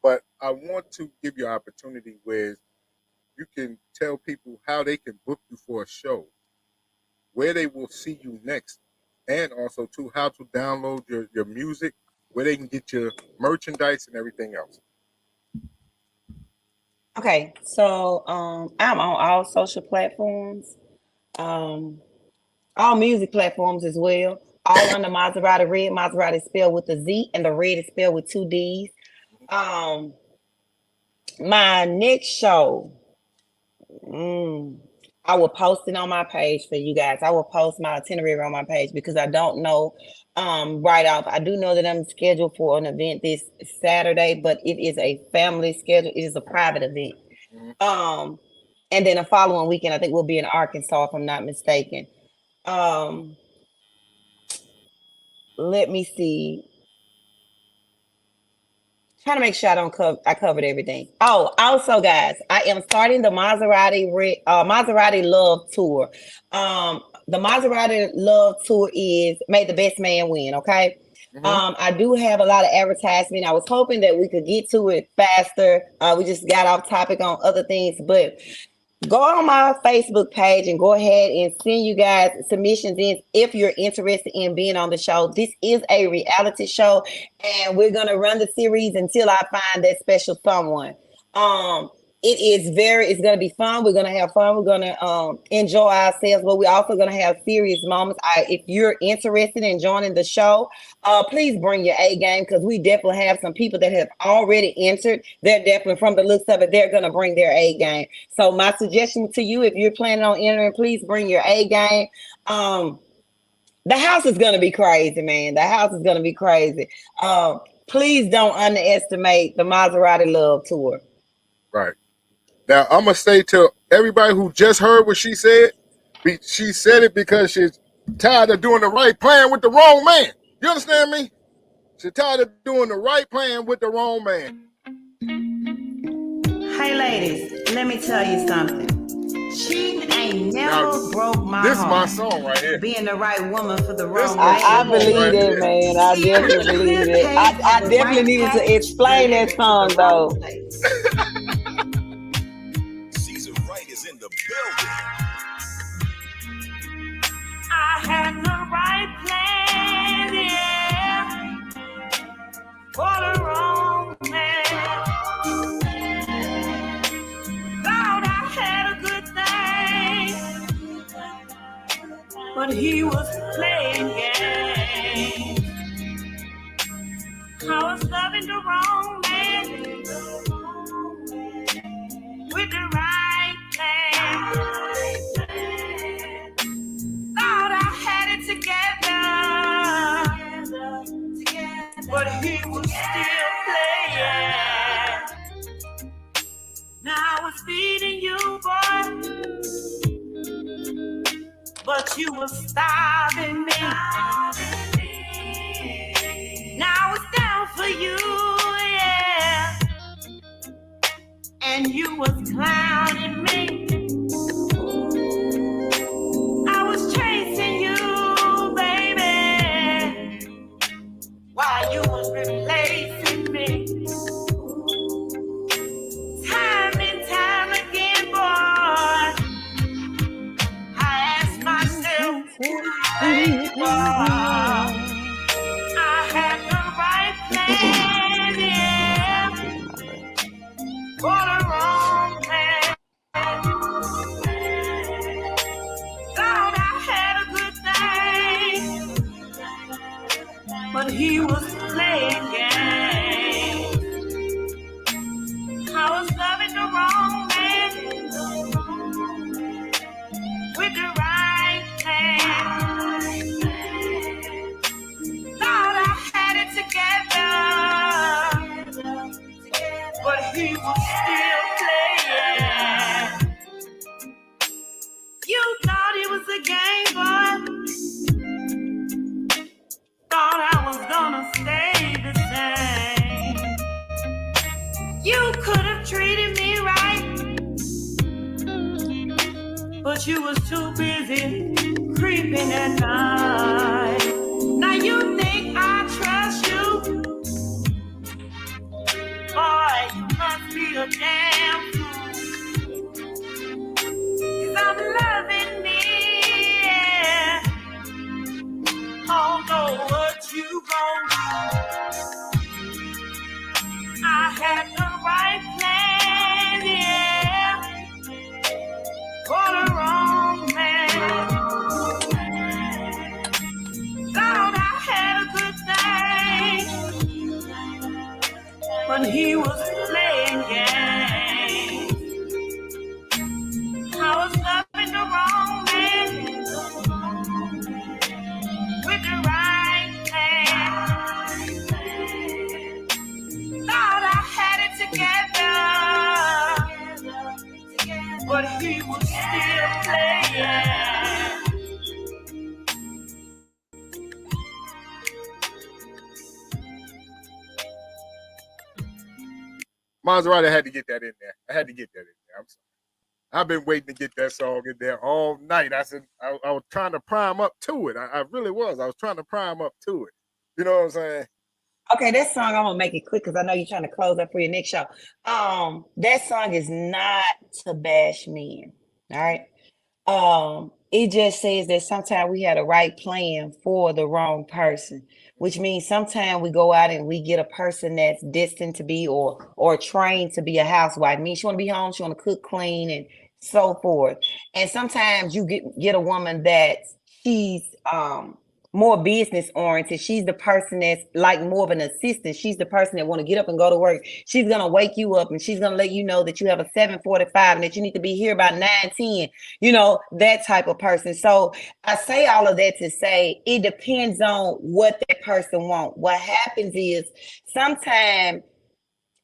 But I want to give you an opportunity where you can tell people how they can book you for a show, where they will see you next, and also too how to download your music, where they can get your merchandise and everything else. Okay, so I'm on all social platforms, all music platforms as well. All under Mazzerati Red. Mazzerati spelled with a Z, and the red is spelled with two D's. Um, my next show, I will post it on my page for you guys. I will post my itinerary on my page because I don't know right off. I do know that I'm scheduled for an event this Saturday, but it is a family schedule. It is a private event. And then the following weekend, I think we'll be in Arkansas, if I'm not mistaken. Let me see. Trying to make sure I covered everything. Oh, also, guys, I am starting the Mazzerati Love Tour. The Mazzerati Love Tour is May the Best Man Win. Okay. I do have a lot of advertisement. I was hoping that we could get to it faster. We just got off topic on other things, but go on my Facebook page and go ahead and send you guys submissions in if you're interested in being on the show. This is a reality show, and we're gonna run the series until I find that special someone. It's gonna be fun. We're gonna have fun. We're gonna enjoy ourselves, but we're also gonna have serious moments. If you're interested in joining the show, please bring your A game, because we definitely have some people that have already entered. They're definitely, from the looks of it, they're gonna bring their A game. So my suggestion to you, if you're planning on entering, please bring your A game. The house is gonna be crazy, man. The house is gonna be crazy. Please don't underestimate the Mazzerati Love Tour. Right. Now, I'm going to say to everybody who just heard what she said, she said it because she's tired of doing the right plan with the wrong man. You understand me? She's tired of doing the right plan with the wrong man. Hey, ladies, let me tell you something. Cheating ain't never broke my heart. This is my song right here. Being the right woman for the wrong man. I believe it, man. I definitely believe it. I definitely needed to explain that song, though. I had the right plan, yeah, for the wrong man. Thought I had a good thing, but he was playing games. I was loving the wrong man with the right plan. Thought I had it together, but he was still playing. Now I was feeding you, boy, but you were starving me. Now it's down for you, yeah, and you was clowning me. I was chasing you, baby, while you was replacing me. Time and time again, boy, I asked myself, I had the right plan, yeah, for the wrong plan. Thought I had a good thing, but he was playing games. I was loving the wrong man with the right plan. Thought I had it together, but he was still playing. You thought it was a game, boy. Thought I was gonna stay the same. You could have treated me right, but you was too busy creeping at night. Now you think I trust you? Boy, you must be a damn fool. when he was playing games. I was loving the wrong man with the right plan. Thought I had it together, but he was still playing. Mazzerati had to get that in there. I had to get that in there. I'm sorry. I've been waiting to get that song in there all night. I said I was trying to prime up to it. I really was. I was trying to prime up to it. You know what I'm saying? Okay, that song I'm gonna make it quick because I know you're trying to close up for your next show. That song is not to bash men. All right. It just says that sometimes we had a right plan for the wrong person, which means sometimes we go out and we get a person that's destined to be or trained to be a housewife. I mean, she want to be home, she want to cook, clean, and so forth. And sometimes you get a woman that she's more business oriented. She's the person that's like more of an assistant. She's the person that want to get up and go to work. She's going to wake you up and she's going to let you know that you have a 7:45 and that you need to be here by 9:10, you know, that type of person. So I say all of that to say it depends on what that person wants. What happens is sometimes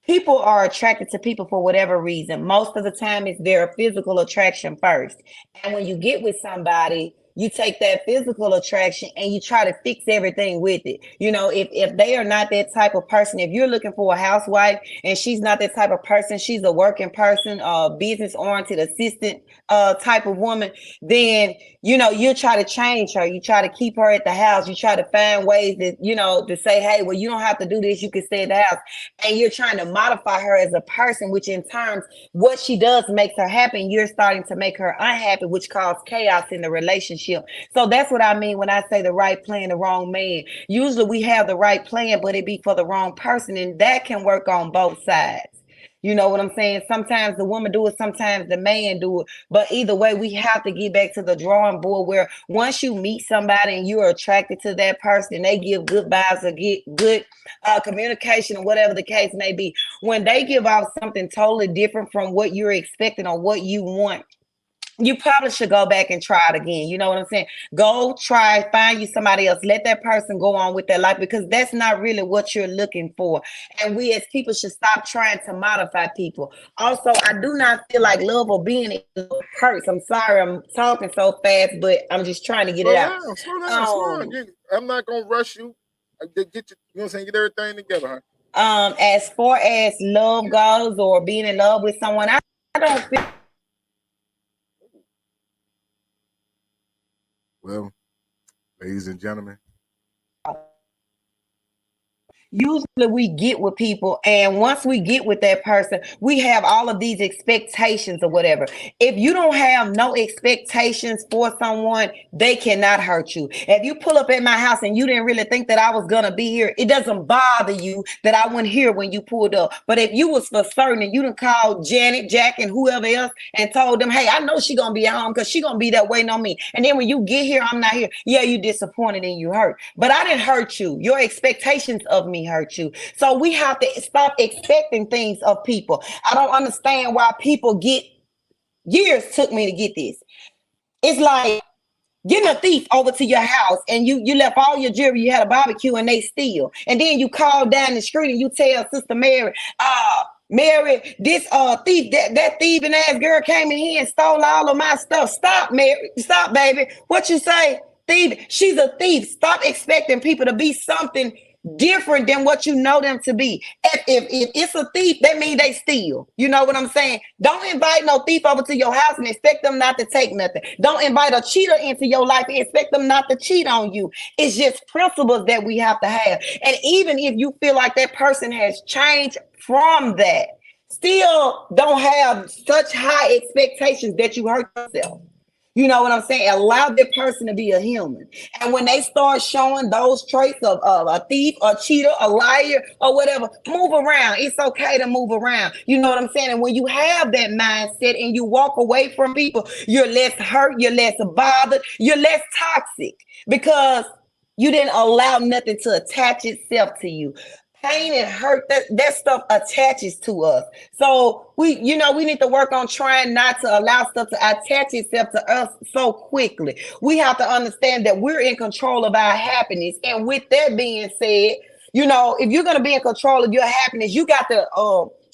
people are attracted to people for whatever reason. Most of the time it's their physical attraction first. And when you get with somebody, you take that physical attraction and you try to fix everything with it. You know, if they are not that type of person, if you're looking for a housewife and she's not that type of person, she's a working person, business oriented assistant type of woman, then, you know, you try to change her. You try to keep her at the house. You try to find ways that, you know, to say, hey, well, you don't have to do this. You can stay at the house. And you're trying to modify her as a person, which in turn, what she does makes her happy. You're starting to make her unhappy, which causes chaos in the relationship. So that's what I mean when I say the right plan, the wrong man. Usually we have the right plan, but it be for the wrong person. And that can work on both sides. You know what I'm saying? Sometimes the woman do it, sometimes the man do it. But either way, we have to get back to the drawing board where once you meet somebody and you're attracted to that person, they give good vibes or get good communication or whatever the case may be. When they give out something totally different from what you're expecting or what you want, you probably should go back and try it again. You know what I'm saying? Go try, find you somebody else. Let that person go on with their life because that's not really what you're looking for. And we as people should stop trying to modify people. Also, I do not feel like love or being a curse. I'm sorry I'm talking so fast, but I'm just trying to get it out. Slow down. I'm not going to rush you. Get you know what I'm saying? Get everything together, huh? As far as love goes or being in love with someone, I don't feel. Well, ladies and gentlemen. Usually we get with people, and once we get with that person, we have all of these expectations or whatever. If you don't have no expectations for someone, they cannot hurt you. If you pull up at my house and you didn't really think that I was gonna be here, it doesn't bother you that I wasn't here when you pulled up. But if you was for certain and you done called Janet, Jack, and whoever else and told them, hey, I know she gonna be at home because she gonna be there waiting on me. And then when you get here, I'm not here. Yeah, you disappointed and you hurt. But I didn't hurt you. Your expectations of me hurt you. So we have to stop expecting things of people. I don't understand why people get years took me to get this. It's like getting a thief over to your house and you left all your jewelry, you had a barbecue and they steal. And then you call down the street and you tell Sister Mary, Mary, this thief, that thieving ass girl came in here and stole all of my stuff. Stop, Mary. Stop, baby. What you say? Thief. She's a thief. Stop expecting people to be something different than what you know them to be. If it's a thief, that means they steal. You know what I'm saying? Don't invite no thief over to your house and expect them not to take nothing. Don't invite a cheater into your life and expect them not to cheat on you. It's just principles that we have to have. And even if you feel like that person has changed from that, still don't have such high expectations that you hurt yourself. You know what I'm saying? Allow that person to be a human. And when they start showing those traits of a thief, a cheater, a liar, or whatever, move around. It's okay to move around. You know what I'm saying? And when you have that mindset and you walk away from people, you're less hurt, you're less bothered, you're less toxic because you didn't allow nothing to attach itself to you. pain and hurt, that stuff attaches to us. So we need to work on trying not to allow stuff to attach itself to us so quickly. We have to understand that we're in control of our happiness. And with that being said, if you're going to be in control of your happiness, you got to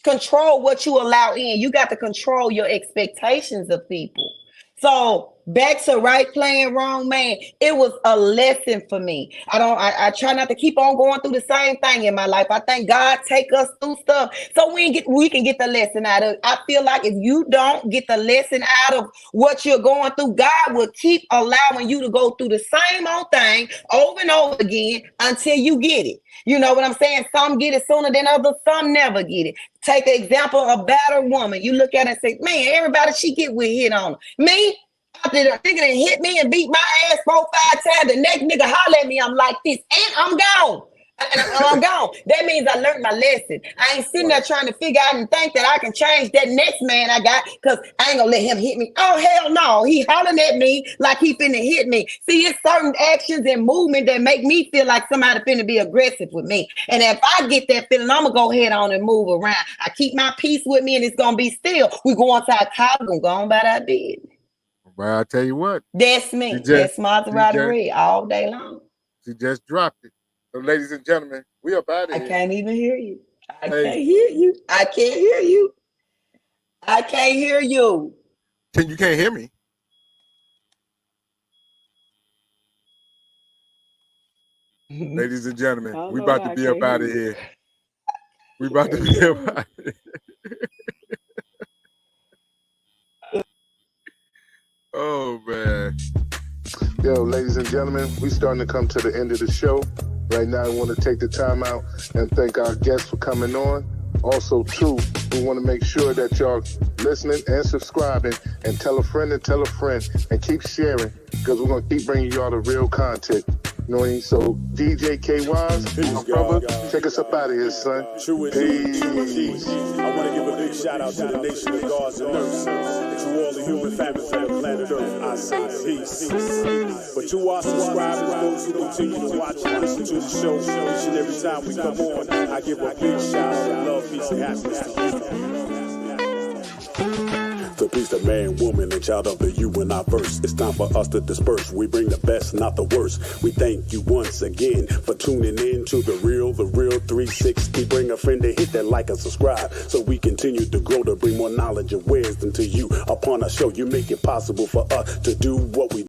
control what you allow in. You got to control your expectations of people. So back to right playing wrong, man, it was a lesson for me. I try not to keep on going through the same thing in my life. I thank God take us through stuff so we can get the lesson out of it. I feel like if you don't get the lesson out of what you're going through, God will keep allowing you to go through the same old thing over and over again until you get it. You know what I'm saying? Some get it sooner than others, some never get it. Take the example of a battered woman. You look at her and say, man, everybody she get with hit on her. Me? After the nigga that hit me and beat my ass 4-5 times, the next nigga holler at me, I'm like this, and I'm gone. I'm gone. That means I learned my lesson. I ain't sitting there trying to figure out and think that I can change that next man I got because I ain't gonna let him hit me. Oh, hell no. He hollering at me like he finna hit me. See, it's certain actions and movement that make me feel like somebody finna be aggressive with me. And if I get that feeling, I'm gonna go ahead on and move around. I keep my peace with me and it's gonna be still. We go on to our car, we're gonna go on about our business. Well, I'll tell you what. That's me. That's Mazzerati Red all day long. She just dropped it. So, ladies and gentlemen, we up out of here. I can't even hear you. I can't hear you. I can't hear you. I can't hear you. You can't hear me? Ladies and gentlemen, we about to be up out of here. We about to be up out of here. Oh, man. Yo, ladies and gentlemen, we starting to come to the end of the show. Right now, I want to take the time out and thank our guests for coming on. Also, too, we want to make sure that y'all listening and subscribing and tell a friend and keep sharing because we're going to keep bringing y'all the real content. You know what I mean? So, DJ K-Wise, my brother, take us up out of here, son. Peace. I want to give a big shout out to the nation of gods and nurses. To all the human families on the planet Earth, I say peace. But to our subscribers, those who continue to watch and listen to the show each and every time we come on, I give a big shout out of love, peace, and happiness to you. The beast of man, woman, and child of the you and I verse. It's time for us to disperse. We bring the best, not the worst. We thank you once again for tuning in to the Real 360. Bring a friend to hit that like and subscribe so we continue to grow to bring more knowledge and wisdom to you. Upon our show, you make it possible for us to do what we